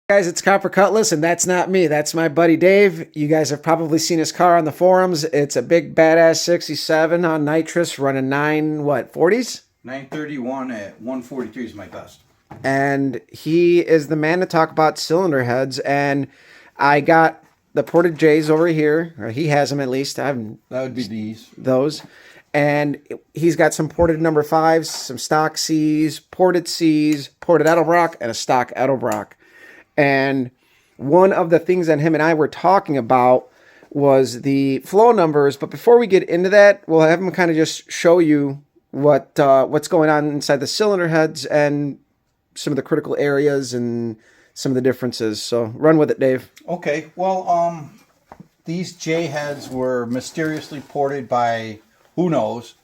Guys, it's Copper Cutlass, and that's not me. That's my buddy Dave. You guys have probably seen his car on the forums. It's a big badass 67 on nitrous, running 40s? 931 at 143 is my best. And he is the man to talk about cylinder heads. And I got the ported J's over here, or he has them at least. I haven't. That would be these. Those. And he's got some ported number 5s, some stock C's, ported Edelbrock, and a stock Edelbrock. And one of the things that him and I were talking about was the flow numbers. But before we get into that, we'll have him kind of just show you what's going on inside the cylinder heads and some of the critical areas and some of the differences. So run with it, Dave. Okay. Well, these J heads were mysteriously ported by who knows.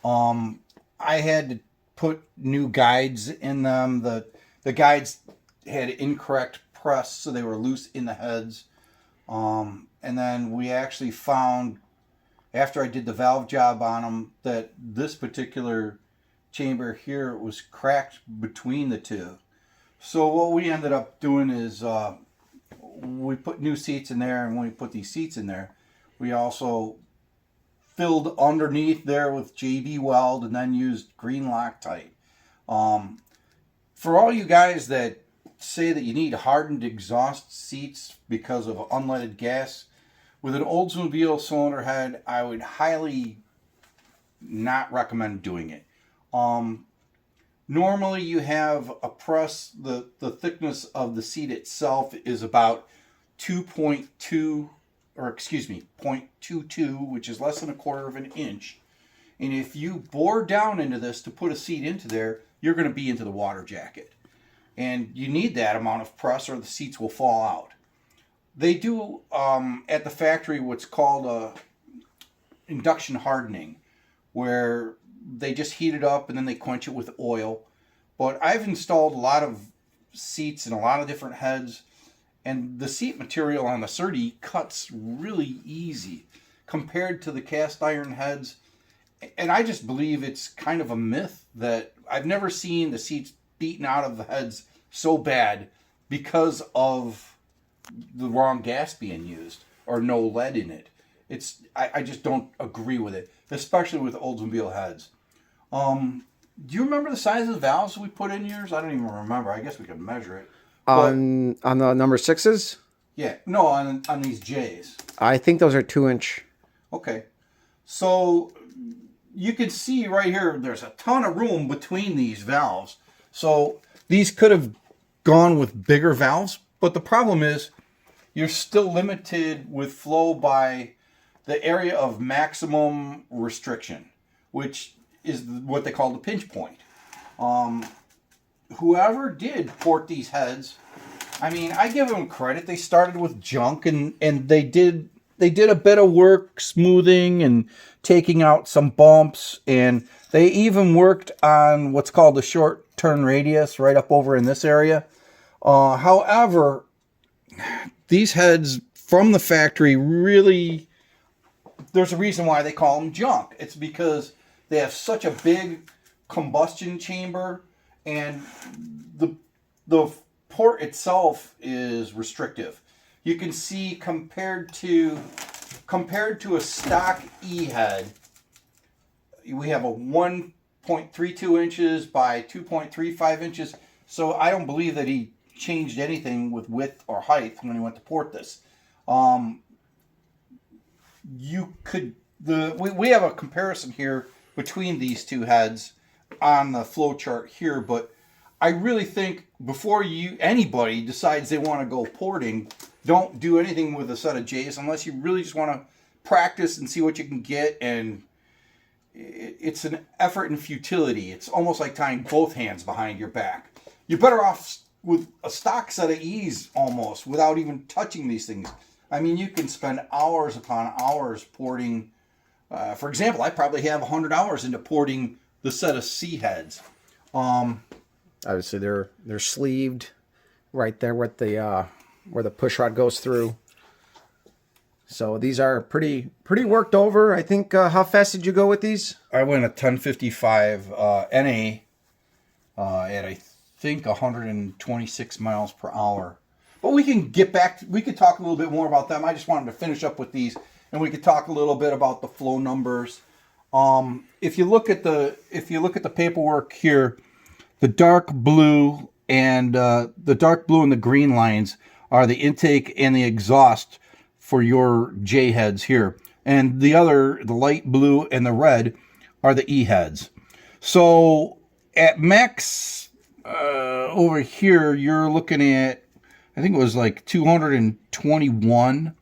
I had to put new guides in them. The guides had incorrect press, so they were loose in the heads. And then we actually found, after I did the valve job on them, that this particular chamber here was cracked between the two. So what we ended up doing is we put new seats in there, and when we put these seats in there, we also filled underneath there with JB Weld and then used green Loctite. For all you guys that say that you need hardened exhaust seats because of unleaded gas, with an Oldsmobile cylinder head, I would highly not recommend doing it. Normally you have a press, the thickness of the seat itself is about 0.22, which is less than a quarter of an inch. And if you bore down into this to put a seat into there, you're going to be into the water jacket. And you need that amount of press or the seats will fall out. They do at the factory what's called induction hardening, where they just heat it up and then they quench it with oil. But I've installed a lot of seats and a lot of different heads, and the seat material on the Surdy cuts really easy compared to the cast iron heads. And I just believe it's kind of a myth that I've never seen the seats beaten out of the heads so bad because of the wrong gas being used or no lead in it. I just don't agree with it, especially with Oldsmobile heads. Do you remember the size of the valves we put in yours? I don't even remember. I guess we could measure it. On the number 6s? Yeah, no, on these J's. I think those are 2-inch. Okay, so you can see right here, there's a ton of room between these valves. So these could have gone with bigger valves, but the problem is you're still limited with flow by the area of maximum restriction, which is what they call the pinch point. Whoever did port these heads, I mean, I give them credit. They started with junk and they did a bit of work smoothing and taking out some bumps, and they even worked on what's called the short turn radius right up over in this area. However, these heads from the factory really, there's a reason why they call them junk. It's because they have such a big combustion chamber, and the port itself is restrictive. You can see compared to a stock E head, we have a 1.32 inches by 2.35 inches. So I don't believe that he changed anything with width or height when he went to port this. We have a comparison here between these two heads on the flow chart here, but I really think before anybody decides they want to go porting, don't do anything with a set of J's unless you really just want to practice and see what you can get. And it's an effort and futility. It's almost like tying both hands behind your back. You're better off with a stock set of E's almost without even touching these things. I mean, you can spend hours upon hours porting. For example, I probably have 100 hours into porting the set of C heads. Obviously, they're sleeved right there with the where the push rod goes through. So these are pretty worked over. I think. How fast did you go with these? I went a 1055 NA at I think 126 miles per hour. But we can get back. We could talk a little bit more about them. I just wanted to finish up with these, and we could talk a little bit about the flow numbers. If you look at the paperwork here, the dark blue and the green lines are the intake and the exhaust for your J heads here, and the light blue and the red are the E heads. So at max over here, you're looking at, I think it was like 221,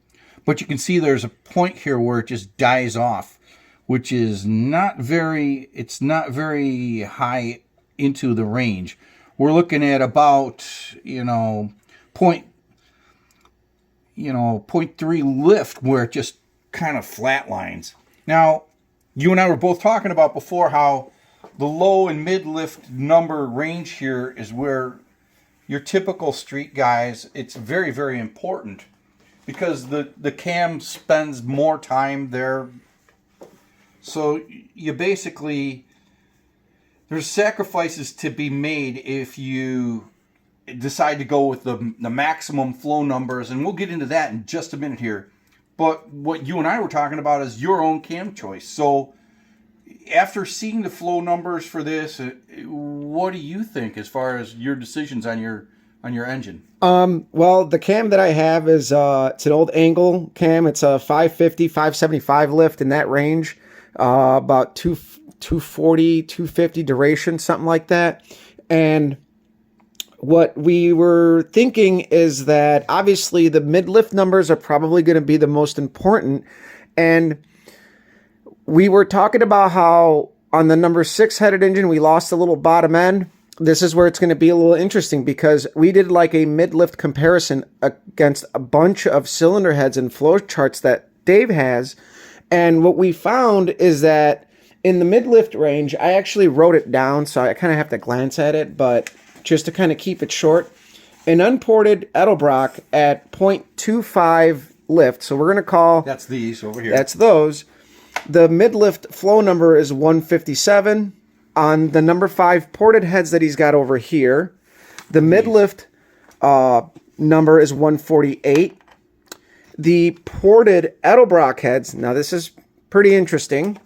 but you can see there's a point here where it just dies off, which is not very high into the range. We're looking at about, 0.3 lift where it just kind of flatlines. Now, you and I were both talking about before how the low and mid lift number range here is where your typical street guys, it's very, very important because the cam spends more time there. So you basically, there's sacrifices to be made if you decide to go with the maximum flow numbers, and we'll get into that in just a minute here. But what you and I were talking about is your own cam choice. So after seeing the flow numbers for this, what do you think as far as your decisions on your engine? Well, the cam that I have is it's an old angle cam. It's a 550, 575 lift in that range, about 240, 250 duration, something like that. And what we were thinking is that obviously the mid lift numbers are probably going to be the most important, and we were talking about how on the number 6 headed engine, we lost a little bottom end. This is where it's going to be a little interesting because we did like a mid-lift comparison against a bunch of cylinder heads and flow charts that Dave has. And what we found is that in the mid-lift range, I actually wrote it down, so I kind of have to glance at it, but just to kind of keep it short, an unported Edelbrock at 0.25 lift, so we're going to call... That's these over here. That's those. The mid-lift flow number is 157. On the number 5 ported heads that he's got over here, the mid-lift number is 148. The ported Edelbrock heads, now this is pretty interesting,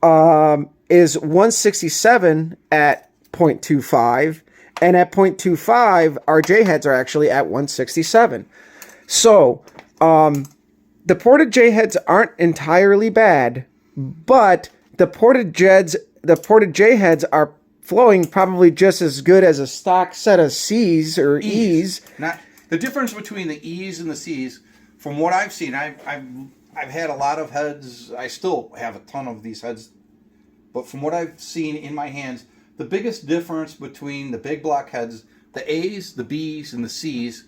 is 167 at 0.25. And at 0.25, our J heads are actually at 167. So, the ported J heads aren't entirely bad, but the ported J heads are flowing probably just as good as a stock set of C's or E's. Not the difference between the E's and the C's. From what I've seen, I've had a lot of heads. I still have a ton of these heads, but from what I've seen in my hands, the biggest difference between the big block heads, the A's, the B's, and the C's,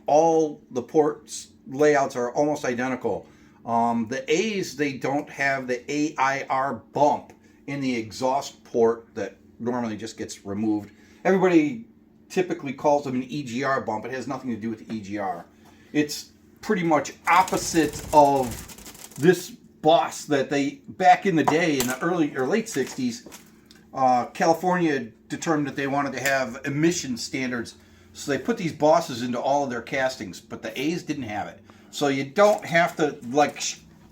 all the ports layouts are almost identical. The A's, they don't have the AIR bump in the exhaust port that normally just gets removed. Everybody typically calls them an EGR bump. It has nothing to do with the EGR. It's pretty much opposite of this boss that they, back in the day, in the early or late 60s, California determined that they wanted to have emission standards. So they put these bosses into all of their castings, but the A's didn't have it. So you don't have to, like,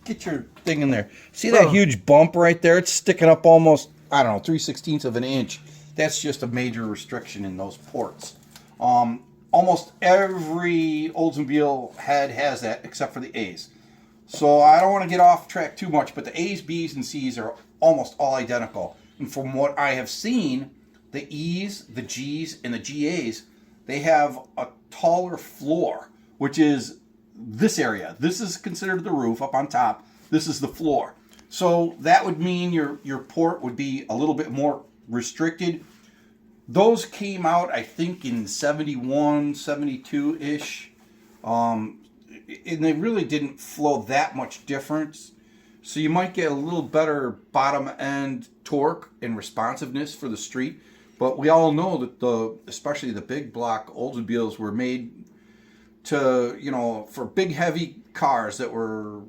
get your thing in there. See that huge bump right there? It's sticking up almost, I don't know, 3/16 of an inch. That's just a major restriction in those ports. Almost every Oldsmobile head has that except for the A's. So I don't want to get off track too much, but the A's, B's, and C's are almost all identical. And from what I have seen, the E's, the G's, and the GA's, they have a taller floor, which is this area. This is considered the roof up on top. This is the floor. So that would mean your port would be a little bit more restricted. Those came out, I think, in 71, 72-ish. And they really didn't flow that much difference. So you might get a little better bottom end torque and responsiveness for the street. But we all know that especially the big block Oldsmobiles were made to, for big heavy cars that were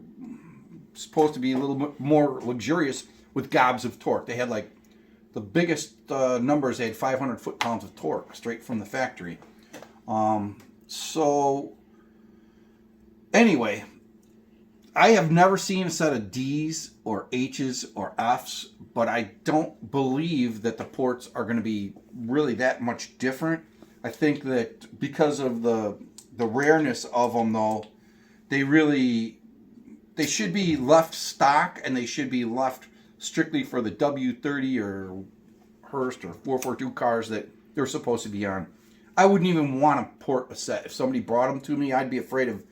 supposed to be a little bit more luxurious with gobs of torque. They had like the biggest numbers, they had 500 foot-pounds of torque straight from the factory. So, anyway, I have never seen a set of D's or H's or F's, but I don't believe that the ports are going to be really that much different. I think that because of the rareness of them, though, they should be left stock, and they should be left strictly for the W30 or Hurst or 442 cars that they're supposed to be on. I wouldn't even want to port a set. If somebody brought them to me, I'd be afraid of,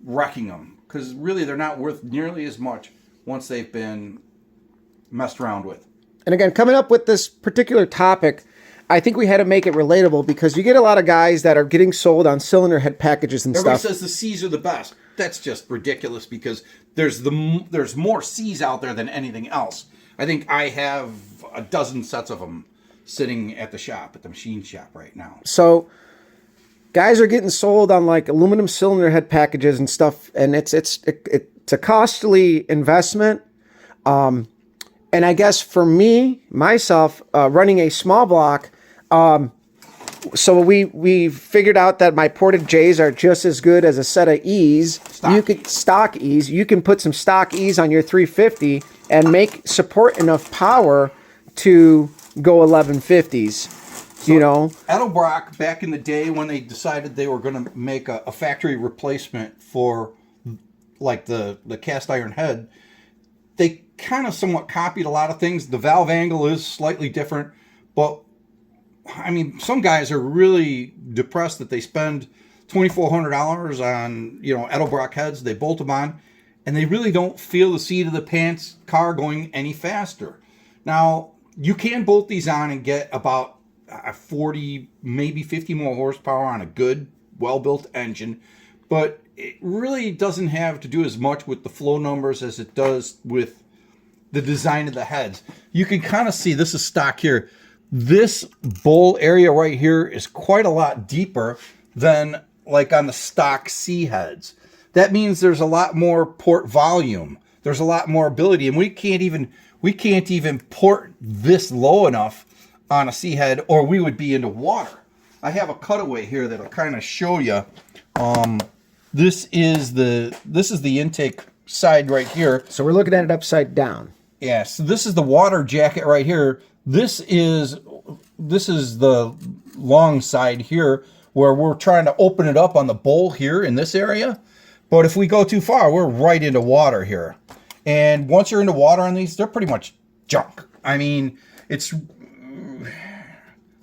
wrecking them. Because really, they're not worth nearly as much once they've been messed around with. And again, coming up with this particular topic, I think we had to make it relatable because you get a lot of guys that are getting sold on cylinder head packages and Everybody stuff. says the C's are the best. That's just ridiculous because there's more C's out there than anything else. I think I have a dozen sets of them sitting at the machine shop right now. So guys are getting sold on like aluminum cylinder head packages and stuff, and it's a costly investment. And I guess for myself, running a small block, so we figured out that my ported J's are just as good as a set of E's. Stock E's. You can put some stock E's on your 350 and support enough power to go 1150s. So Edelbrock, back in the day when they decided they were going to make a factory replacement for like the cast iron head, they kind of somewhat copied a lot of things. The valve angle is slightly different, but I mean, some guys are really depressed that they spend $2,400 on, Edelbrock heads. They bolt them on, and they really don't feel the seat of the pants car going any faster. Now, you can bolt these on and get about 40, maybe 50 more horsepower on a good, well-built engine, but it really doesn't have to do as much with the flow numbers as it does with the design of the heads. You can kind of see, this is stock here, this bowl area right here is quite a lot deeper than like on the stock C heads. That means there's a lot more port volume. There's a lot more ability, and we can't even port this low enough on a C head, or we would be into water. I have a cutaway here that'll kind of show you. This is the intake side right here. So we're looking at it upside down. Yeah, so this is the water jacket right here. This is the long side here where we're trying to open it up on the bowl here in this area. But if we go too far, we're right into water here. And once you're into water on these, they're pretty much junk. I mean,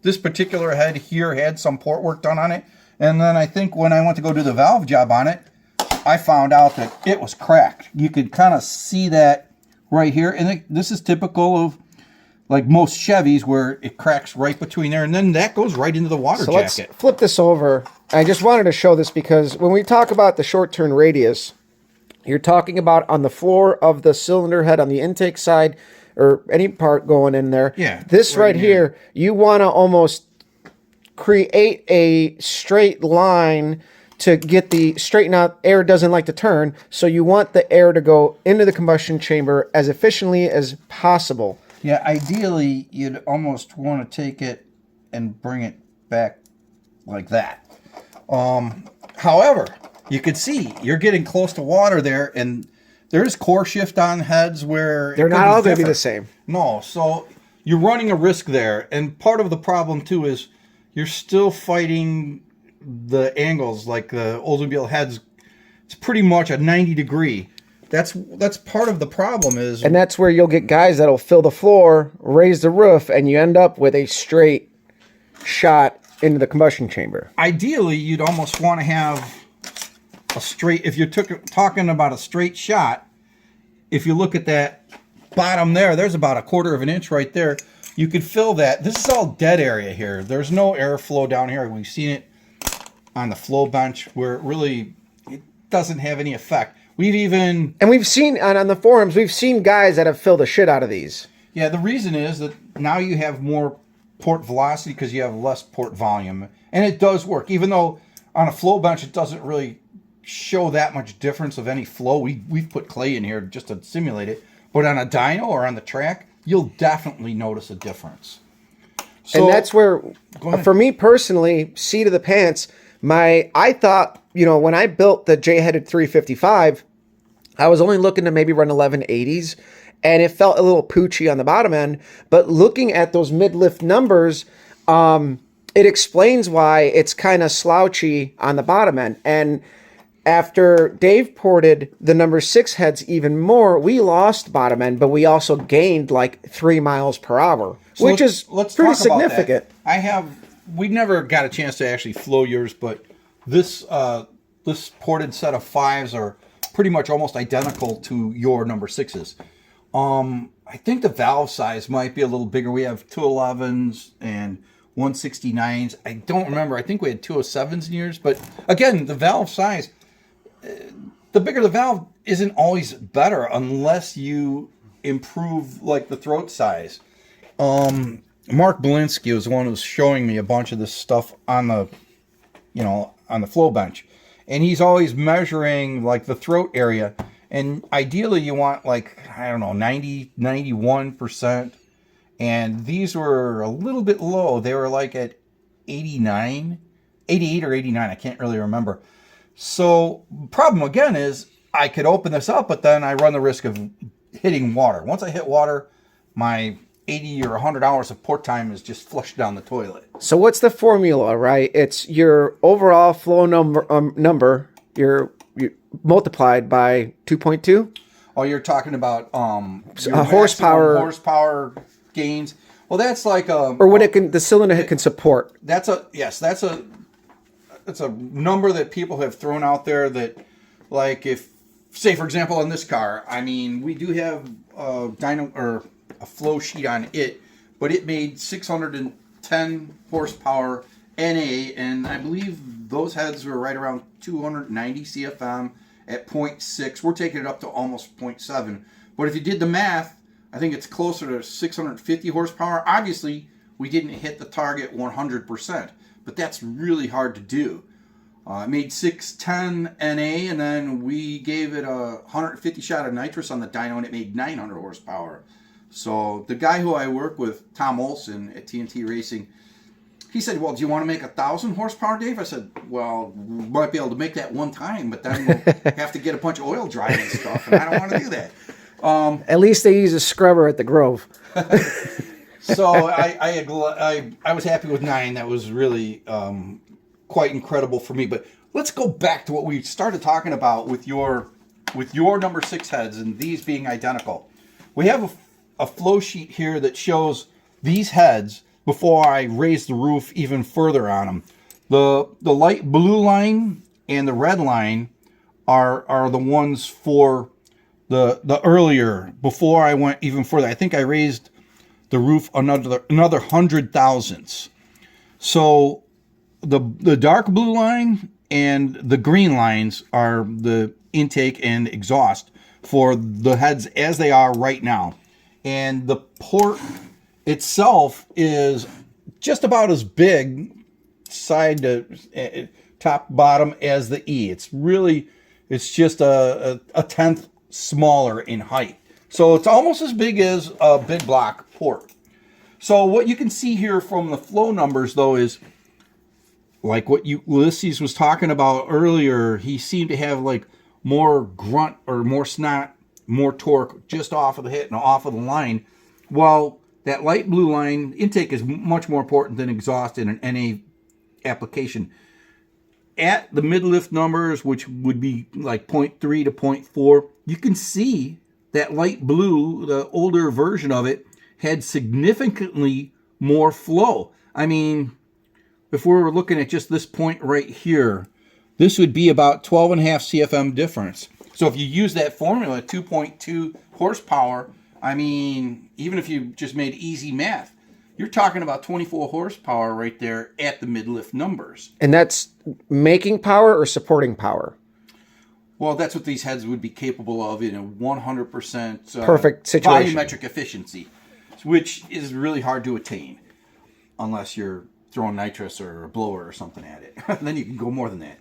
this particular head here had some port work done on it. And then I think when I went to go do the valve job on it, I found out that it was cracked. You could kind of see that right here. And this is typical of like most Chevys where it cracks right between there. And then that goes right into the water jacket. Let's flip this over. I just wanted to show this because when we talk about the short turn radius, you're talking about on the floor of the cylinder head on the intake side or any part going in there. Yeah. This right here, you want to almost create a straight line to get the straighten out. Air doesn't like to turn, so you want the air to go into the combustion chamber as efficiently as possible. Yeah, ideally, you'd almost want to take it and bring it back like that. However, you can see you're getting close to water there, and there's core shift on heads where they're not all going to be the same. No, so you're running a risk there, and part of the problem too is you're still fighting the angles. Like the Oldsmobile heads, it's pretty much a 90-degree. That's part of the problem is, and that's where you'll get guys that'll fill the floor, raise the roof, and you end up with a straight shot into the combustion chamber. Ideally, you'd almost want to have a straight. If you're talking about a straight shot, if you look at that bottom there's about 1/4 of an inch right there. You could fill that. This is all dead area here. There's no airflow down here. We've seen it on the flow bench where it doesn't have any effect. We've seen on the forums, we've seen guys that have filled the shit out of these. Yeah, the reason is that now you have more port velocity because you have less port volume. And it does work. Even though on a flow bench, it doesn't really show that much difference of any flow. We've put clay in here just to simulate it. But on a dyno or on the track, you'll definitely notice a difference. And that's where, Go ahead. for me personally, seat of the pants, I thought, when I built the J-headed 355, I was only looking to maybe run 1180s, and it felt a little poochy on the bottom end. But looking at those mid-lift numbers, it explains why it's kind of slouchy on the bottom end. And after Dave ported the number 6 heads even more, we lost bottom end, but we also gained like 3 miles per hour, which is pretty significant. We never got a chance to actually flow yours, but this ported set of 5s are pretty much almost identical to your number 6s. I think the valve size might be a little bigger. We have 211s and 169s. I don't remember. I think we had 207s in yours, but again, the valve size, the bigger the valve isn't always better unless you improve like the throat size. Mark Belinsky was the one who was showing me a bunch of this stuff on the flow bench, and he's always measuring like the throat area, and ideally you want like, I don't know, 91%, and these were a little bit low. They were like at 88 or 89. I can't really remember. So problem again is I could open this up, but then I run the risk of hitting water. Once I hit water, my 80 or 100 hours of port time is just flushed down the toilet. So what's the formula, right? It's your overall flow number, you multiplied by 2.2. Oh, you're talking about horsepower gains. Well, that's like or what the cylinder head can support. That's a number that people have thrown out there that, like, if, say for example on this car, I mean, we do have a dyno or a flow sheet on it, but it made 610 horsepower NA, and I believe those heads were right around 290 CFM at 0.6. We're taking it up to almost 0.7. But if you did the math, I think it's closer to 650 horsepower. Obviously, we didn't hit the target 100%, but that's really hard to do. It made 610 NA, and then we gave it a 150 shot of nitrous on the dyno, and it made 900 horsepower. So the guy who I work with, Tom Olson at TNT Racing, he said, well, do you want to make 1,000 horsepower, Dave? I said, well, we might be able to make that one time, but then we'll have to get a bunch of oil dry and stuff, and I don't want to do that. At least they use a scrubber at the Grove. So I was happy with 9. That was really quite incredible for me. But let's go back to what we started talking about with your number 6 heads and these being identical. We have a flow sheet here that shows these heads before I raise the roof even further on them. The light blue line and the red line are the ones for the earlier, before I went even further. I think I raised the roof another 100 thousandths. So the dark blue line and the green lines are the intake and exhaust for the heads as they are right now. And the port itself is just about as big side to top bottom as the E. It's just a tenth smaller in height. So it's almost as big as a big block port. So what you can see here from the flow numbers, though, is like what Ulysses was talking about earlier. He seemed to have like more grunt or more snot, more torque just off of the hit and off of the line. Well, that light blue line intake is much more important than exhaust in an NA application. At the mid-lift numbers, which would be like 0.3 to 0.4, you can see that light blue, the older version of it, had significantly more flow. I mean, if we were looking at just this point right here, this would be about 12.5 CFM difference. So if you use that formula, 2.2 horsepower, I mean, even if you just made easy math, you're talking about 24 horsepower right there at the mid-lift numbers. And that's making power or supporting power? Well, that's what these heads would be capable of in a 100% perfect situation. Volumetric efficiency, which is really hard to attain unless you're throwing nitrous or a blower or something at it. Then you can go more than that.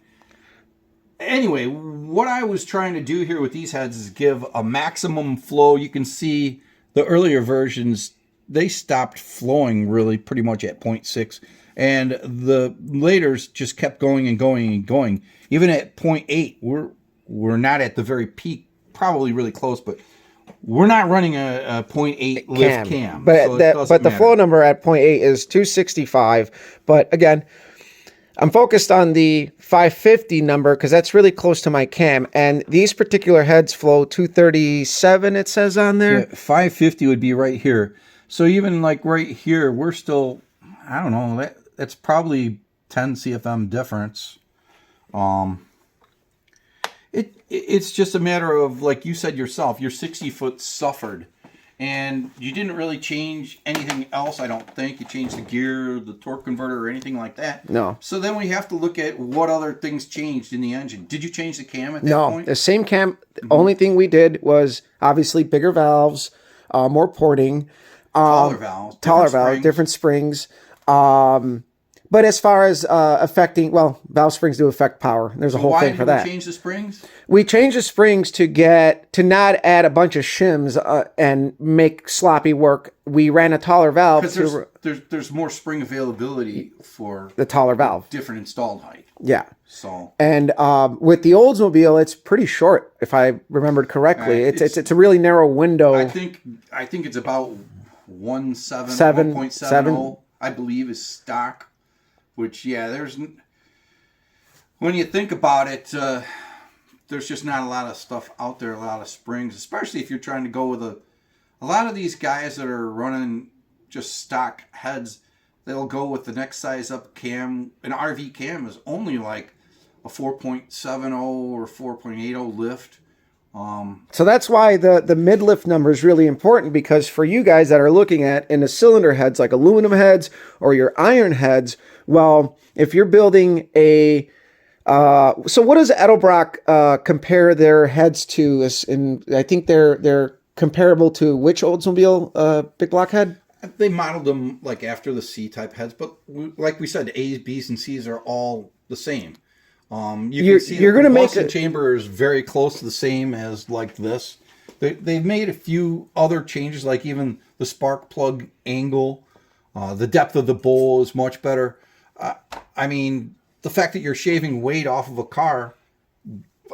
Anyway, what I was trying to do here with these heads is give a maximum flow. You can see the earlier versions they stopped flowing really pretty much at 0.6, and the laters just kept going and going and going. Even at 0.8, we're not at the very peak, probably really close, but we're not running a 0.8 lift cam. But so the flow number at 0.8 is 265. But again, I'm focused on the 550 number because that's really close to my cam. And these particular heads flow 237, it says on there. Yeah, 550 would be right here. So even like right here, we're still, I don't know, that's probably 10 CFM difference. It's just a matter of, like you said yourself, your 60 foot suffered. And you didn't really change anything else, I don't think. You changed the gear, the torque converter, or anything like that. No. So then we have to look at what other things changed in the engine. Did you change the cam at that point? No, the same cam. The only thing we did was obviously bigger valves, more porting. Taller valves. Different springs. But as far as affecting, well, valve springs do affect power. There's a whole thing for that. Why did we change the springs? We changed the springs to not add a bunch of shims and make sloppy work. We ran a taller valve. Because there's more spring availability for the taller valve. Different installed height. Yeah. So. And with the Oldsmobile, it's pretty short, if I remembered correctly. It's a really narrow window. I think it's about 1.70, I believe, is stock. Which, yeah, when you think about it, there's just not a lot of stuff out there, a lot of springs, especially if you're trying to go with a lot of these guys that are running just stock heads, they'll go with the next size up cam. An RV cam is only like a 4.70 or 4.80 lift. So that's why the mid-lift number is really important, because for you guys that are looking at in the cylinder heads, like aluminum heads or your iron heads, well, if you're building a... so what does Edelbrock compare their heads to? I think they're comparable to which Oldsmobile big block head? They modeled them like after the C-type heads, but like we said, A's, B's, and C's are all the same. You can see the combustion chamber is very close to the same as like this. They've made a few other changes, like even the spark plug angle. The depth of the bowl is much better. I mean, the fact that you're shaving weight off of a car,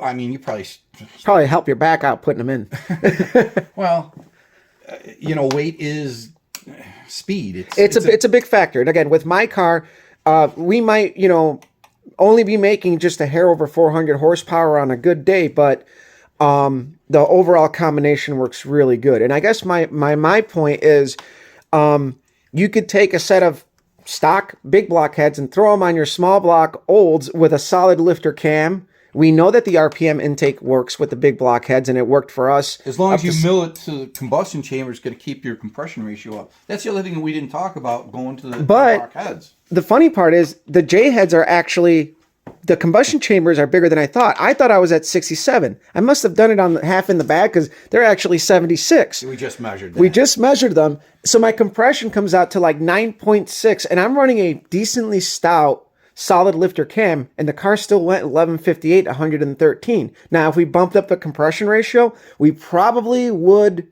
I mean, you probably help your back out putting them in. Well, weight is speed. It's a big factor. And again, with my car, we might, only be making just a hair over 400 horsepower on a good day, but the overall combination works really good. And I guess my point is, you could take a set of stock big block heads and throw them on your small block Olds with a solid lifter cam. We know that the RPM intake works with the big block heads, and it worked for us. As long as you mill it to the combustion chamber, it's going to keep your compression ratio up. That's the other thing that we didn't talk about going to the big block heads. The funny part is the J heads are actually, the combustion chambers are bigger than I thought. I thought I was at 67. I must have done it on half in the back because they're actually 76. We just measured that. We just measured them. So my compression comes out to like 9.6, and I'm running a decently stout solid lifter cam, and the car still went 1158, 113. Now, if we bumped up the compression ratio, we probably would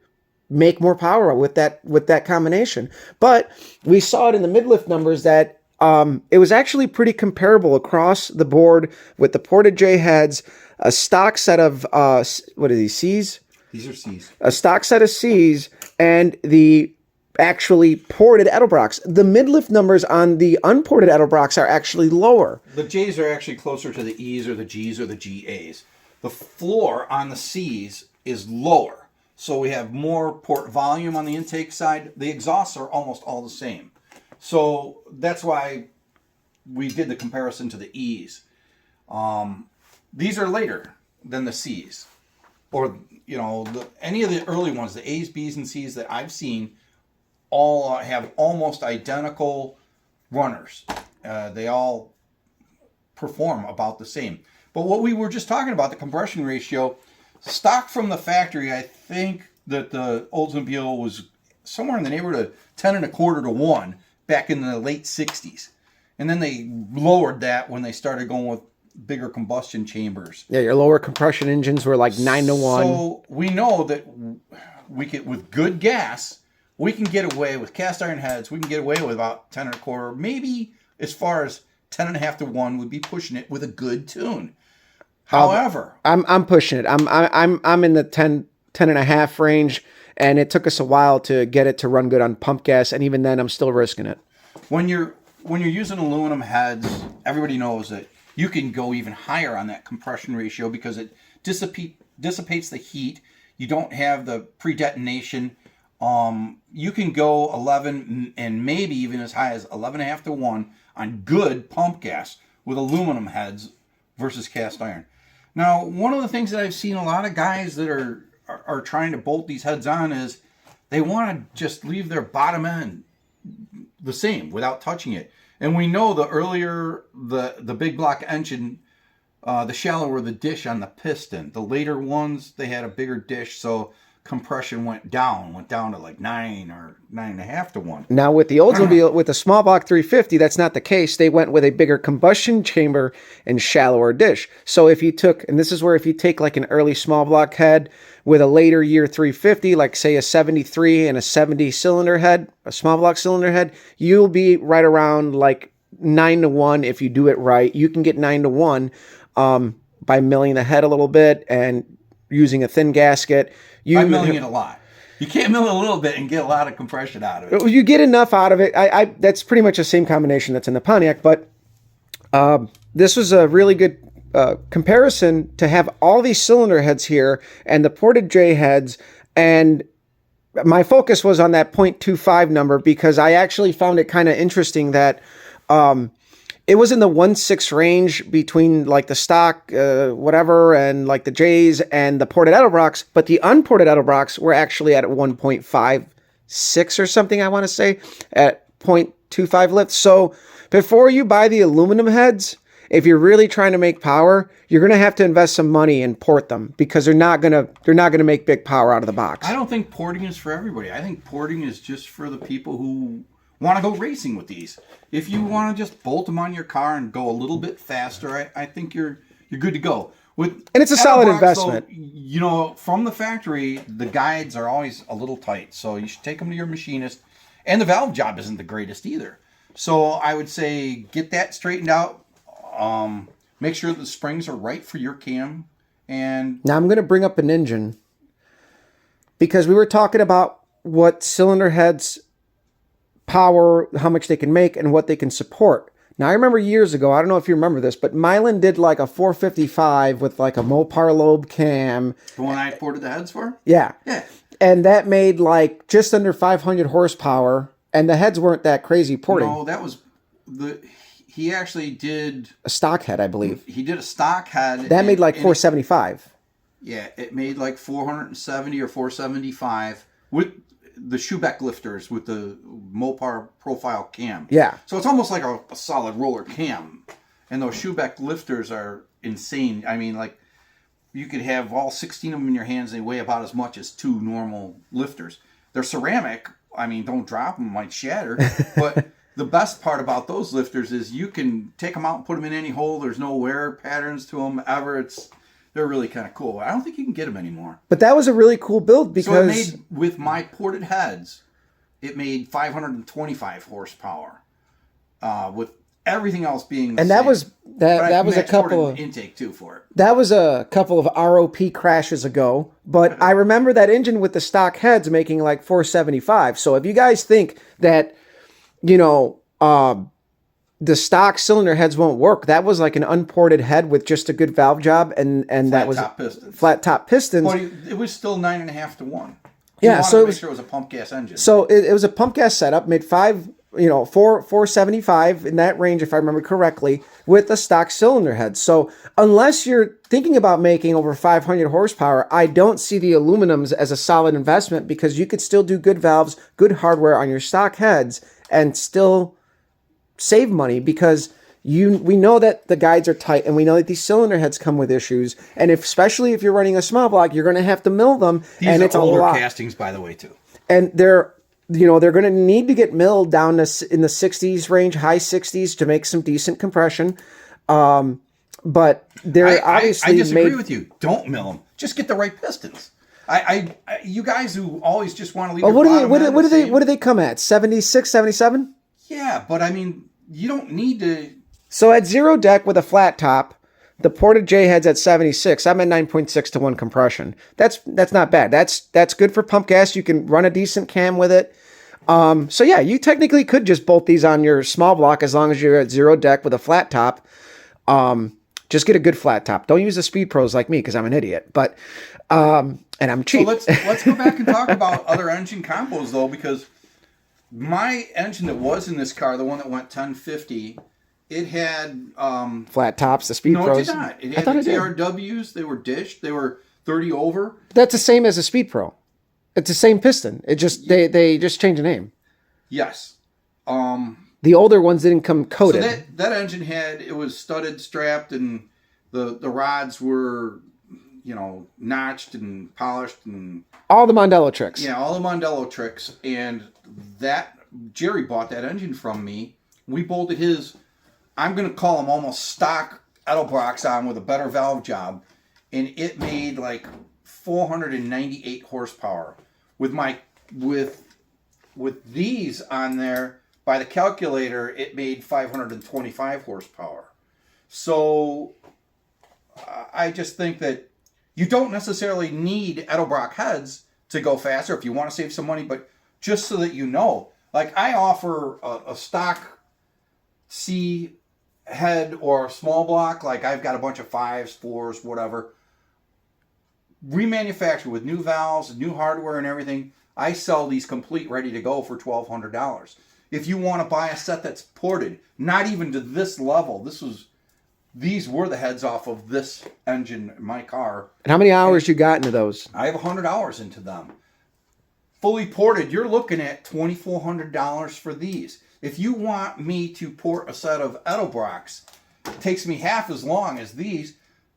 make more power with that combination. But we saw it in the mid-lift numbers that it was actually pretty comparable across the board with the ported J heads, a stock set of, what are these, C's? These are C's. A stock set of C's, and the actually ported Edelbrocks. The mid-lift numbers on the unported Edelbrocks are actually lower. The J's are actually closer to the E's or the G's or the GA's. The floor on the C's is lower. So we have more port volume on the intake side. The exhausts are almost all the same. So that's why we did the comparison to the E's. These are later than the C's. Or, any of the early ones, the A's, B's, and C's that I've seen, all have almost identical runners. They all perform about the same. But what we were just talking about, the compression ratio, stock from the factory, I think that the Oldsmobile was somewhere in the neighborhood of 10.25 to 1 back in the late 60s. And then they lowered that when they started going with bigger combustion chambers. Yeah, your lower compression engines were like 9 to 1. So we know that we could, with good gas, we can get away with cast iron heads. We can get away with about 10 and a quarter, maybe as far as 10.5 to 1 would be pushing it with a good tune. However, I'm pushing it. I'm in the 10 and a half range, and it took us a while to get it to run good on pump gas, and even then I'm still risking it. When you're using aluminum heads, everybody knows that you can go even higher on that compression ratio because it dissipates the heat. You don't have the pre-detonation. You can go 11 and maybe even as high as 11.5 to 1 on good pump gas with aluminum heads versus cast iron. Now, one of the things that I've seen a lot of guys that are trying to bolt these heads on is they want to just leave their bottom end the same without touching it. And we know the earlier the big block engine, the shallower the dish on the piston. The later ones, they had a bigger dish, so compression went down to like 9 or 9.5 to 1. Now with the Oldsmobile, with the small block 350, that's not the case. They went with a bigger combustion chamber and shallower dish. So if you took, and this is where if you take like an early small block head with a later year 350, like say a 73 and a 70 cylinder head, a small block cylinder head, you'll be right around like 9 to 1 if you do it right. You can get 9 to 1 by milling the head a little bit and using a thin gasket. I'm milling it a lot. You can't mill it a little bit and get a lot of compression out of it. You get enough out of it. That's pretty much the same combination that's in the Pontiac, but this was a really good comparison to have all these cylinder heads here and the ported J heads, and my focus was on that 0.25 number because I actually found it kind of interesting that it was in the 1.6 range between like the stock, whatever, and like the J's and the ported Edelbrocks, but the unported Edelbrocks were actually at 1.56 or something, I want to say, at 0.25 lift. So before you buy the aluminum heads, if you're really trying to make power, you're going to have to invest some money and port them because they're not going to make big power out of the box. I don't think porting is for everybody. I think porting is just for the people who want to go racing with these. If you want to just bolt them on your car and go a little bit faster, I think you're good to go. And it's a solid investment. So, from the factory, the guides are always a little tight, so you should take them to your machinist. And the valve job isn't the greatest either. So I would say get that straightened out. Make sure the springs are right for your cam. And now I'm going to bring up an engine because we were talking about what cylinder heads power, how much they can make, and what they can support. Now, I remember years ago, I don't know if you remember this, but Milan did like a 455 with like a Mopar lobe cam. The one I ported the heads for? Yeah. Yeah. And that made like just under 500 horsepower, and the heads weren't that crazy porting. No, that was he actually did a stock head, I believe. He did a stock head. That made like 475. It made like 470 or 475 with the Schubeck lifters with the Mopar profile cam. Yeah. So it's almost like a solid roller cam. And those Schubeck lifters are insane. I mean, like, you could have all 16 of them in your hands. They weigh about as much as 2 normal lifters. They're ceramic. I mean, don't drop them, might shatter. But the best part about those lifters is you can take them out and put them in any hole. There's no wear patterns to them ever. They're really kind of cool. I don't think you can get them anymore. But that was a really cool build because... So it made, with my ported heads, it made 525 horsepower. With everything else being the same. That was a couple of... intake too for it. That was a couple of ROP crashes ago. But I remember that engine with the stock heads making like 475. So if you guys think that, the stock cylinder heads won't work, that was like an unported head with just a good valve job, and that was flat top pistons. But it was still 9.5 to 1. Yeah, so make sure it was a pump gas engine. So it was a pump gas setup, made 475 in that range, if I remember correctly, with a stock cylinder head. So unless you're thinking about making over 500 horsepower, I don't see the aluminums as a solid investment because you could still do good valves, good hardware on your stock heads, and still save money because we know that the guides are tight and we know that these cylinder heads come with issues, and especially if you're running a small block, you're going to have to mill them. These are older castings, by the way, too. And they're going to need to get milled down in the 60s range, high 60s to make some decent compression. But they're obviously I disagree with you. Don't mill them. Just get the right pistons. You guys who always just want to leave. Well, your bottom what end do the they same- what do they come at? 76, 77? Yeah, but I mean, you don't need to. So at zero deck with a flat top, the ported J head's at 76. I'm at 9.6 to 1 compression. That's not bad. That's good for pump gas. You can run a decent cam with it. So yeah, you technically could just bolt these on your small block as long as you're at zero deck with a flat top. Just get a good flat top. Don't use the Speed Pros like me because I'm an idiot. But and I'm cheap. So let's go back and talk about other engine combos though, because my engine that was in this car, the one that went 1050, it had flat tops, the Speed no, Pros. it did not. It I had thought the it did. TRWs. They were dished. They were 30 over. That's the same as a Speed Pro. It's the same piston. It just they just changed the name. Yes. The older ones didn't come coated. So that engine it was studded, strapped, and the rods were, notched and polished and all the Mondello tricks. yeah, all the Mondello tricks. And that Jerry bought that engine from me. We bolted his, I'm going to call them almost stock Edelbrocks on with a better valve job, and it made like 498 horsepower. With these on there, by the calculator, it made 525 horsepower. So I just think that you don't necessarily need Edelbrock heads to go faster if you want to save some money, but just so that you know, like I offer a stock C head or a small block, like I've got a bunch of 5s, 4s, whatever, remanufactured with new valves, new hardware and everything. I sell these complete ready to go for $1,200. If you want to buy a set that's ported, not even to this level, these were the heads off of this engine in my car. And how many hours you got into those? I have 100 hours into them. Fully ported, you're looking at $2,400 for these. If you want me to port a set of Edelbrocks, it takes me half as long as these.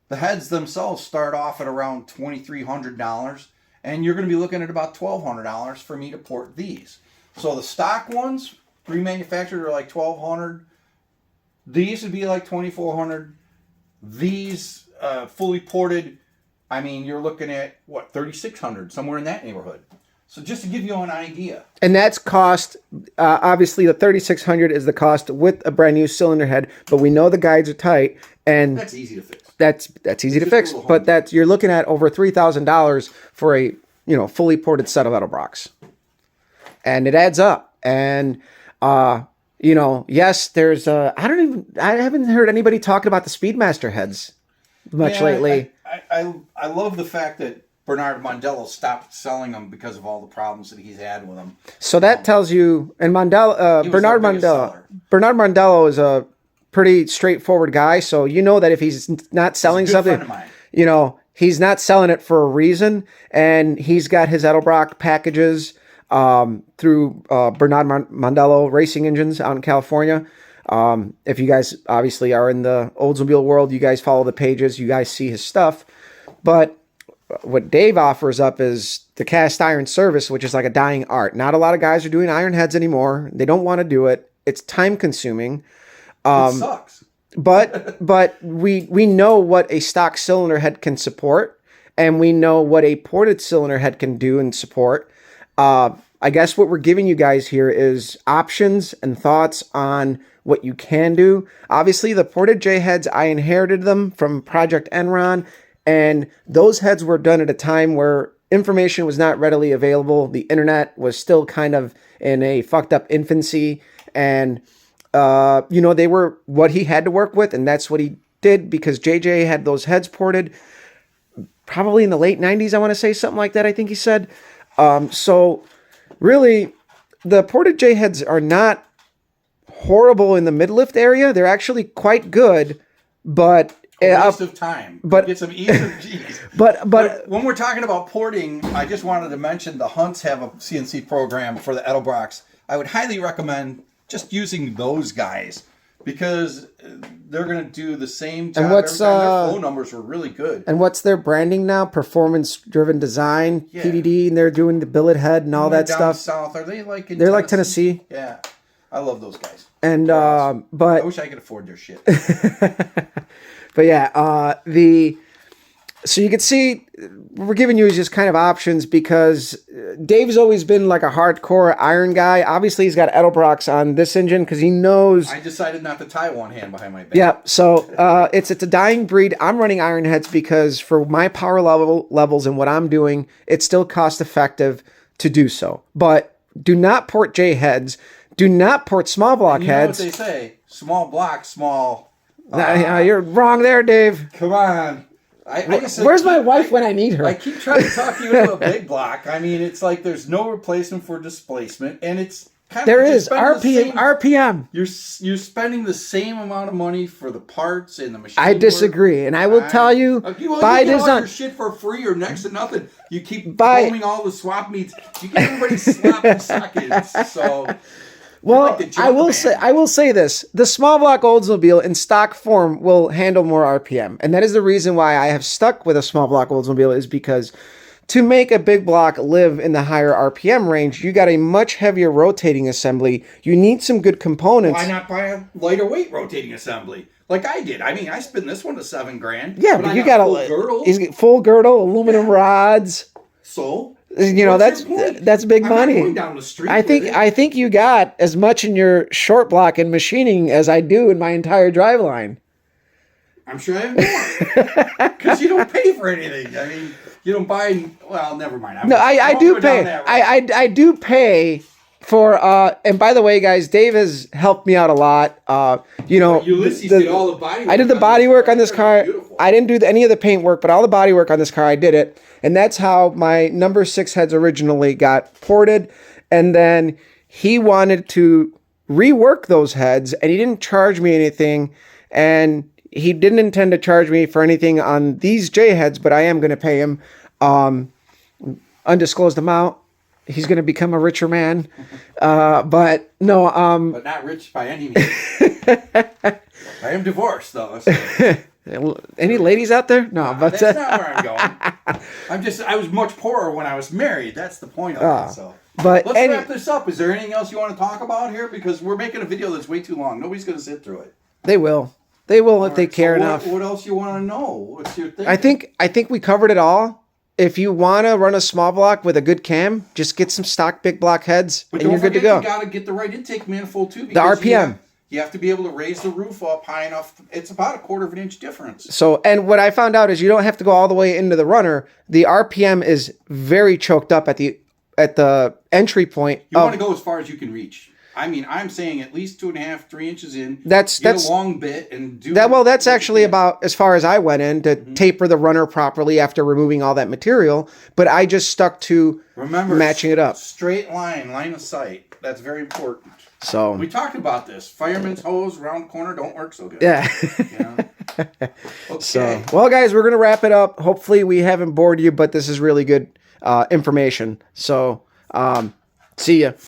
The heads themselves start off at around $2,300, and you're going to be looking at about $1,200 for me to port these. So the stock ones, remanufactured, are like $1,200. These would be like $2,400. These fully ported, I mean, you're looking at what, $3,600, somewhere in that neighborhood. So just to give you an idea. And that's cost. Obviously, the 3,600 is the cost with a brand new cylinder head. But we know the guides are tight, and That's easy to fix. that's easy to fix. But you're looking at over $3,000 for a fully ported set of Edelbrocks, and it adds up. And yes, there's I haven't heard anybody talking about the Speedmaster heads much lately. I love the fact that Bernard Mondello stopped selling them because of all the problems that he's had with them. So that tells you, and Bernard Mondello is a pretty straightforward guy. So you know that if he's not selling something, Friend of mine. He's not selling it for a reason. And he's got his Edelbrock packages through Bernard Mondello Racing Engines out in California. If you guys obviously are in the Oldsmobile world, you guys follow the pages, you guys see his stuff. But what Dave offers up is the cast iron service, which is like a dying art. Not a lot of guys are doing iron heads anymore. They don't want to do it. It's time consuming. It sucks. But we know what a stock cylinder head can support, and we know what a ported cylinder head can do and support. I guess what we're giving you guys here is options and thoughts on what you can do. Obviously, the ported J heads, I inherited them from Project Enron. And those heads were done at a time where information was not readily available. The internet was still kind of in a fucked up infancy. And, they were what he had to work with. And that's what he did because JJ had those heads ported probably in the late 90s. I want to say something like that. I think he said. So really, the ported J heads are not horrible in the mid-lift area. They're actually quite good, but Waste of time. but- Get some G's. but When we're talking about porting, I just wanted to mention the Hunts have a CNC program for the Edelbrocks. I would highly recommend just using those guys because they're going to do the same job. And what's, every time. Their phone numbers were really good. and what's their branding now? Performance driven design, Yeah. PDD, and they're doing the billet head and all that Down stuff. south, are they like in They're like Tennessee. Yeah, I love those guys. And I but wish I could afford their shit. but yeah, the So you can see we're giving you just kind of options because Dave's always been like a hardcore iron guy. Obviously, he's got Edelbrocks on this engine because he knows. I decided not to tie one hand behind my back. Yeah, so it's a dying breed. I'm running iron heads because for my power levels and what I'm doing, it's still cost effective to do so. But do not port J heads. Do not port small block heads. You know what they say? Small block, small. You're wrong there, Dave. Come on. Where's my wife when I need her? I keep trying to talk you into a big block. I mean, it's like there's no replacement for displacement, and it's kind there of is RPM. You're spending the same amount of money for the parts and the machine. I disagree, and I will tell you, by design, all your shit for free or next to nothing. You keep foaming all the swap meets. You get everybody sloppy seconds. So. Well, I will say this. The small block Oldsmobile in stock form will handle more RPM. And that is the reason why I have stuck with a small block Oldsmobile is because to make a big block live in the higher RPM range, you got a much heavier rotating assembly. You need some good components. Why not buy a lighter weight rotating assembly? Like I did. I mean, I spent this one to $7,000. Yeah, but you got a girdle. Full girdle, aluminum rods. So... You know, that's big money. I'm not going down the street I think you got as much in your short block and machining as I do in my entire driveline. I'm sure I have more. Because you don't pay for anything. I mean, you don't buy. Well, never mind. I do pay. I do pay for. And by the way, guys, Dave has helped me out a lot. Ulysses did all the body work. I did the body work on this car. Beautiful. I didn't do any of the paint work, but all the body work on this car, I did it. And that's how my number 6 heads originally got ported. And then he wanted to rework those heads, and he didn't charge me anything. And he didn't intend to charge me for anything on these J heads, but I am going to pay him undisclosed amount. He's going to become a richer man. But no. But not rich by any means. I am divorced, though. So. Any ladies out there? No, but that's not where I'm going. I was much poorer when I was married. That's the point of it. So, but let's wrap this up. Is there anything else you want to talk about here? Because we're making a video that's way too long. Nobody's going to sit through it. They will. They will if they care enough. What else you want to know? What's your thing? I think we covered it all. If you want to run a small block with a good cam, just get some stock big block heads, and you're good to go. You got to get the right intake manifold too. The RPM. You have to be able to raise the roof up high enough. It's about a 1/4 inch difference. So, and what I found out is you don't have to go all the way into the runner. The RPM is very choked up at the entry point. You want to go as far as you can reach. I mean, I'm saying at least 2.5, 3 inches in. That's a long bit and do that. Well, that's actually about as far as I went in to taper the runner properly after removing all that material. But I just stuck to matching it up. Straight line of sight. That's very important. So we talked about this. Fireman's hose round corner don't work so good. Yeah. Okay. So, well, guys, we're gonna wrap it up. Hopefully, we haven't bored you, but this is really good information. So, see ya.